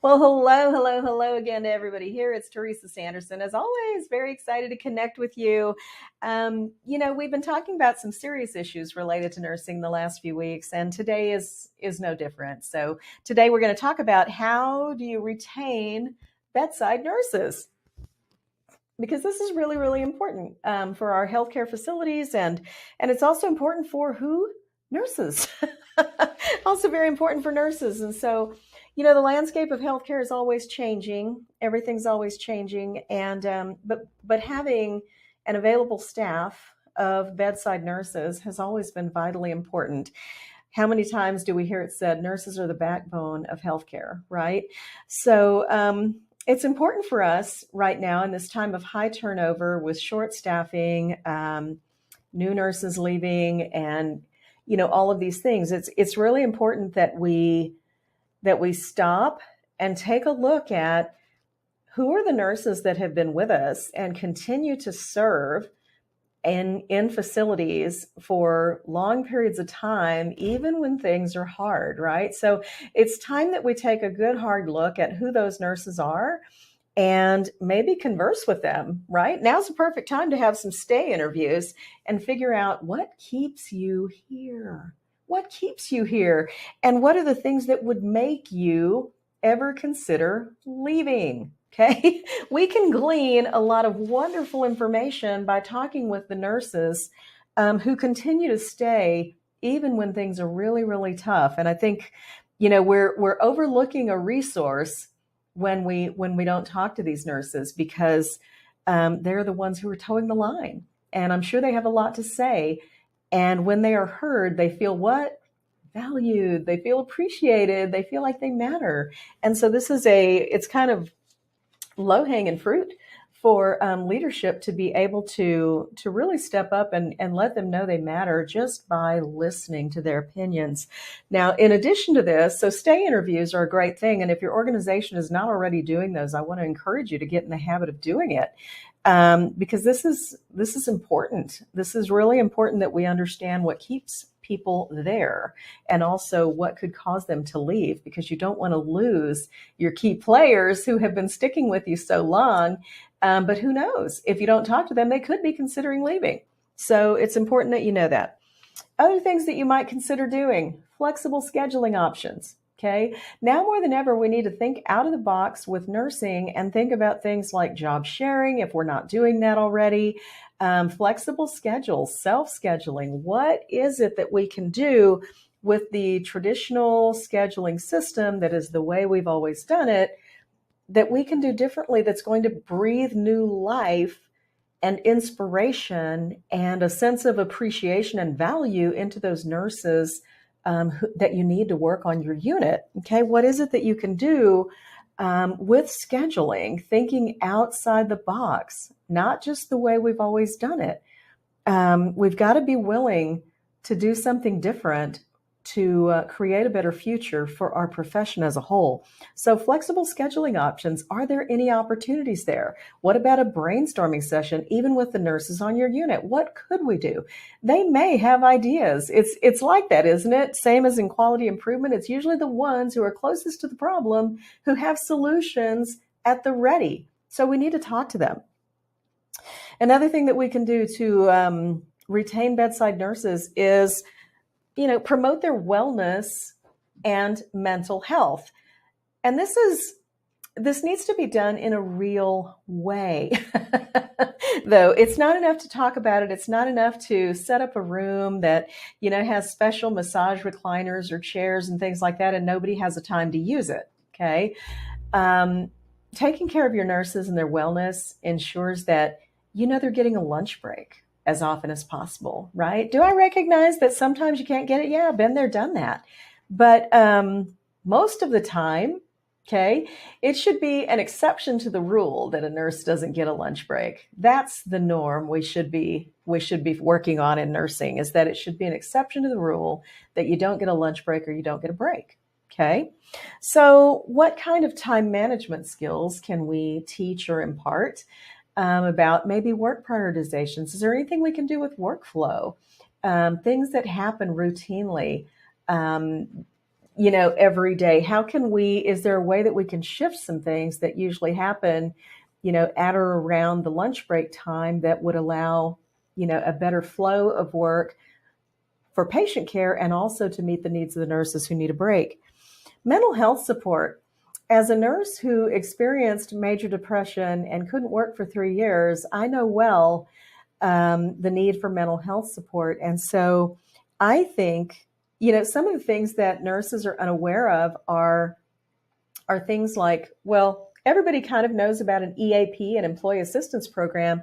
Well, hello again to everybody here. It's Teresa Sanderson. As always, very excited to connect with you. We've been talking about some serious issues related to nursing the last few weeks, and today is no different. So today we're going to talk about how do you retain bedside nurses, because this is really, really important for our healthcare facilities, and it's also important for who nurses. Also very important for nurses. And so, the landscape of healthcare is always changing. Everything's always changing, and but having an available staff of bedside nurses has always been vitally important. How many times do we hear it said nurses are the backbone of healthcare, right? So it's important for us right now in this time of high turnover with short staffing, new nurses leaving, and all of these things. It's really important that we stop and take a look at who are the nurses that have been with us and continue to serve in facilities for long periods of time, even when things are hard, right? So it's time that we take a good hard look at who those nurses are and maybe converse with them, right? Now's the perfect time to have some stay interviews and figure out what keeps you here. What keeps you here? And what are the things that would make you ever consider leaving? Okay. We can glean a lot of wonderful information by talking with the nurses who continue to stay even when things are really, really tough. And I think, we're overlooking a resource when we don't talk to these nurses, because they're the ones who are towing the line. And I'm sure they have a lot to say. And when they are heard, they feel what? Valued. They feel appreciated. They feel like they matter. And so it's kind of low-hanging fruit for leadership to be able to really step up and let them know they matter just by listening to their opinions. Now, in addition to this, so stay interviews are a great thing. And if your organization is not already doing those, I want to encourage you to get in the habit of doing it. Because this is important. This is really important that we understand what keeps people there and also what could cause them to leave, because you don't want to lose your key players who have been sticking with you so long. But who knows? If you don't talk to them, they could be considering leaving. So it's important that you know that. Other things that you might consider doing: flexible scheduling options. Okay. Now more than ever, we need to think out of the box with nursing and think about things like job sharing, if we're not doing that already, flexible schedules, self-scheduling. What is it that we can do with the traditional scheduling system that is the way we've always done it, that we can do differently, that's going to breathe new life and inspiration and a sense of appreciation and value into those nurses that you need to work on your unit? Okay, what is it that you can do with scheduling, thinking outside the box, not just the way we've always done it? We've got to be willing to do something different to create a better future for our profession as a whole. So flexible scheduling options, are there any opportunities there? What about a brainstorming session, even with the nurses on your unit? What could we do? They may have ideas. It's like that, isn't it? Same as in quality improvement. It's usually the ones who are closest to the problem who have solutions at the ready. So we need to talk to them. Another thing that we can do to retain bedside nurses is promote their wellness and mental health. And this needs to be done in a real way. Though it's not enough to talk about it. It's not enough to set up a room that, has special massage recliners or chairs and things like that, and nobody has the time to use it. Okay. Taking care of your nurses and their wellness ensures that, they're getting a lunch break as often as possible, right? Do I recognize that sometimes you can't get it? Yeah, been there, done that. But most of the time, okay, it should be an exception to the rule that a nurse doesn't get a lunch break. That's the norm we should be working on in nursing, is that it should be an exception to the rule that you don't get a lunch break or you don't get a break. Okay, so what kind of time management skills can we teach or impart? About maybe work prioritizations. Is there anything we can do with workflow? Things that happen routinely. every day? How can is there a way that we can shift some things that usually happen, at or around the lunch break time that would allow, a better flow of work for patient care and also to meet the needs of the nurses who need a break? Mental health support. As a nurse who experienced major depression and couldn't work for 3 years, I know well the need for mental health support. And so I think, some of the things that nurses are unaware of are things like, well, everybody kind of knows about an EAP, an employee assistance program,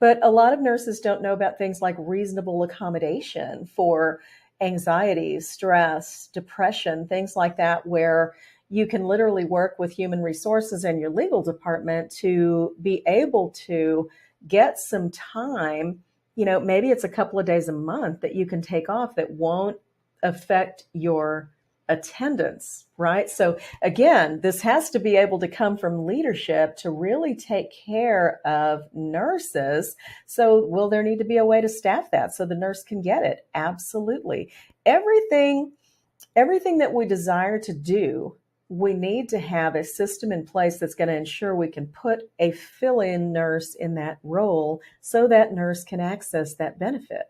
but a lot of nurses don't know about things like reasonable accommodation for anxiety, stress, depression, things like that, where you can literally work with human resources and your legal department to be able to get some time, maybe it's a couple of days a month that you can take off that won't affect your attendance, right? So again, this has to be able to come from leadership to really take care of nurses. So will there need to be a way to staff that so the nurse can get it? Absolutely. Everything that we desire to do, we need to have a system in place that's going to ensure we can put a fill-in nurse in that role so that nurse can access that benefit,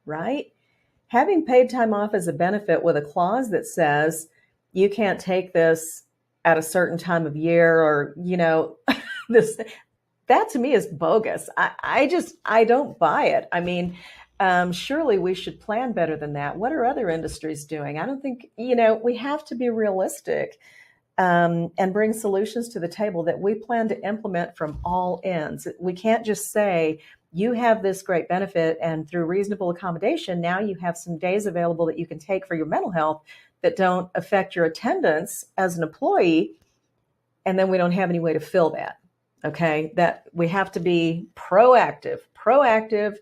right? Having paid time off as a benefit with a clause that says you can't take this at a certain time of year or, this, that to me is bogus. I don't buy it. I mean, surely we should plan better than that. What are other industries doing? I don't think, we have to be realistic and bring solutions to the table that we plan to implement from all ends. We can't just say, you have this great benefit and through reasonable accommodation, now you have some days available that you can take for your mental health that don't affect your attendance as an employee. And then we don't have any way to fill that. Okay. That we have to be proactive,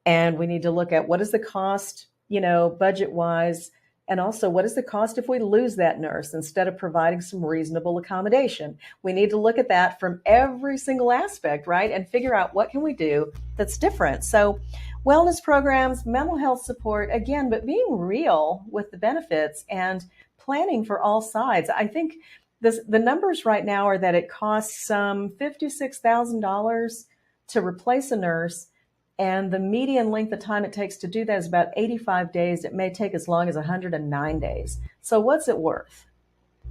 and we need to look at what is the cost, budget wise. And also, what is the cost if we lose that nurse instead of providing some reasonable accommodation? We need to look at that from every single aspect, right? And figure out what can we do that's different. So wellness programs, mental health support, again, but being real with the benefits and planning for all sides. I think the numbers right now are that it costs some $56,000 to replace a nurse. And the median length of time it takes to do that is about 85 days. It may take as long as 109 days. So what's it worth?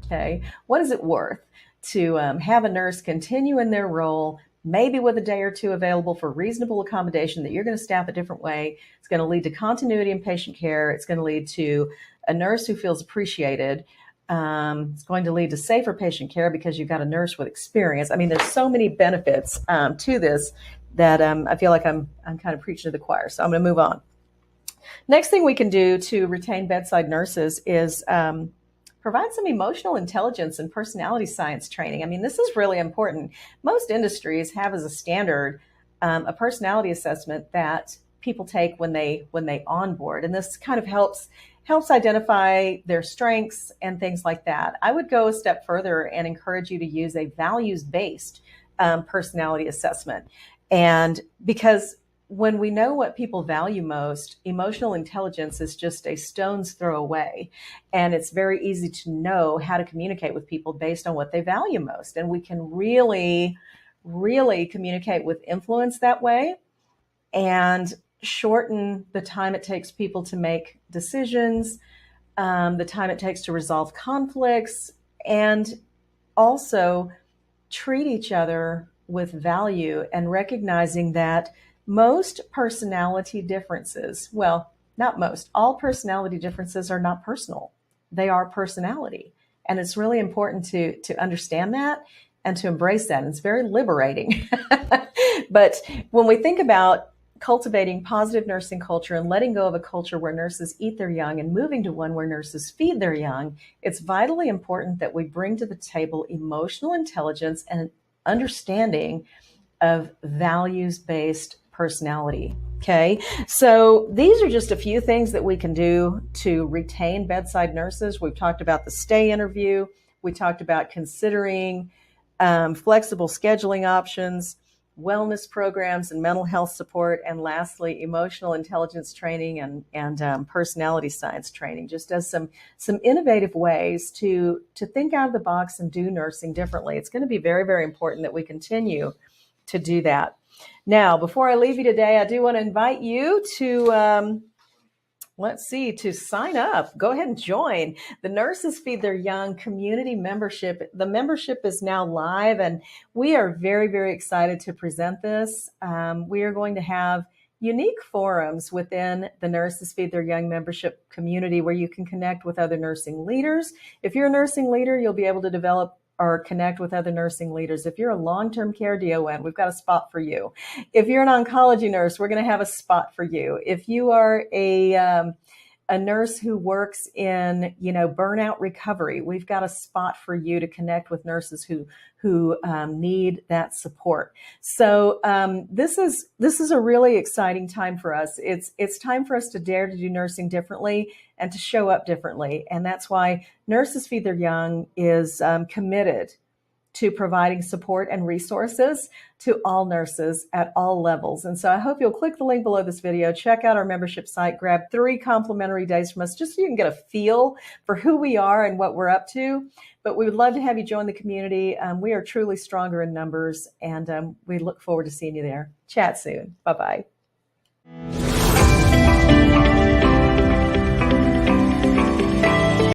Okay. What is it worth to have a nurse continue in their role, maybe with a day or two available for reasonable accommodation that you're going to staff a different way? It's going to lead to continuity in patient care. It's going to lead to a nurse who feels appreciated. It's going to lead to safer patient care because you've got a nurse with experience. I mean, there's so many benefits to this that I feel like I'm kind of preaching to the choir. So I'm going to move on. Next thing we can do to retain bedside nurses is provide some emotional intelligence and personality science training. I mean, this is really important. Most industries have as a standard a personality assessment that people take when they onboard, and this kind of helps identify their strengths and things like that. I would go a step further and encourage you to use a values-based personality assessment. And because when we know what people value most, emotional intelligence is just a stone's throw away. And it's very easy to know how to communicate with people based on what they value most. And we can really, really communicate with influence that way and shorten the time it takes people to make decisions, the time it takes to resolve conflicts, and also treat each other with value and recognizing that most personality differences, well, not most, all personality differences are not personal. They are personality. And it's really important to understand that and to embrace that. And it's very liberating. But when we think about cultivating positive nursing culture and letting go of a culture where nurses eat their young and moving to one where nurses feed their young, it's vitally important that we bring to the table emotional intelligence and understanding of values-based personality. Okay, so these are just a few things that we can do to retain bedside nurses. We've talked about the stay interview. We talked about considering flexible scheduling options. wellness programs and mental health support, and lastly, emotional intelligence training and personality science training, just as some innovative ways to think out of the box and do nursing differently. It's going to be very, very important that we continue to do that. Now, before I leave you today, I do want to invite you to to sign up. Go ahead and join the Nurses Feed Their Young community membership. The membership is now live, and we are very, very excited to present this. We are going to have unique forums within the Nurses Feed Their Young membership community where you can connect with other nursing leaders. If you're a nursing leader, you'll be able to develop or connect with other nursing leaders. If you're a long-term care DON, we've got a spot for you. If you're an oncology nurse, we're going to have a spot for you. If you are a nurse who works in, burnout recovery, we've got a spot for you to connect with nurses who need that support. So this is a really exciting time for us. It's time for us to dare to do nursing differently and to show up differently. And that's why Nurses Feed Their Young is committed to providing support and resources to all nurses at all levels. And so I hope you'll click the link below this video, check out our membership site, grab 3 complimentary days from us, just so you can get a feel for who we are and what we're up to. But we would love to have you join the community. We are truly stronger in numbers, and we look forward to seeing you there. Chat soon. Bye-bye.